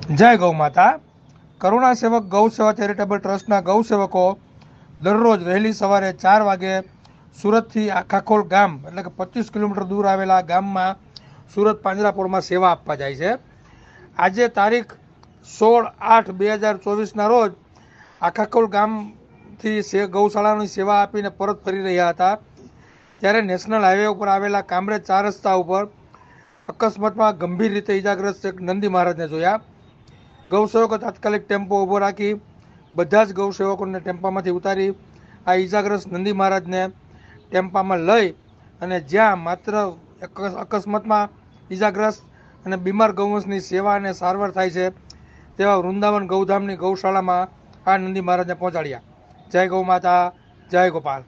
જય ગૌ માતા. કરુણા સેવક ગૌ સેવા ચેરિટેબલ ટ્રસ્ટના ગૌસેવકો દરરોજ વહેલી સવારે 4 વાગે સુરતથી આખાખોલ ગામ એટલે કે 25 કિલોમીટર દૂર આવેલા ગામમાં સુરત પાંજરાપોળમાં સેવા આપવા જાય છે. આજે તારીખ 16/8/2024ના રોજ આખાખોલ ગામથી ગૌશાળાની સેવા આપીને પરત ફરી રહ્યા હતા ત્યારે નેશનલ હાઈવે ઉપર આવેલા કામરેજ 4 રસ્તા ઉપર અકસ્માતમાં ગંભીર રીતે ઈજાગ્રસ્ત એક નંદી મહારાજને જોયા. ગૌસેવકો તાત્કાલિક ટેમ્પો ઊભો રાખી બધા જ ગૌસેવકોને ટેમ્પામાંથી ઉતારી આ ઈજાગ્રસ્ત નંદી મહારાજને ટેમ્પામાં લઈ અને જ્યાં માત્ર અકસ્માતમાં ઈજાગ્રસ્ત અને બીમાર ગૌવંશની સેવા અને સારવાર થાય છે તેવા વૃંદાવન ગૌધામની ગૌશાળામાં આ નંદી મહારાજને પહોંચાડ્યા. જય ગૌ માતા, જય ગોપાલ.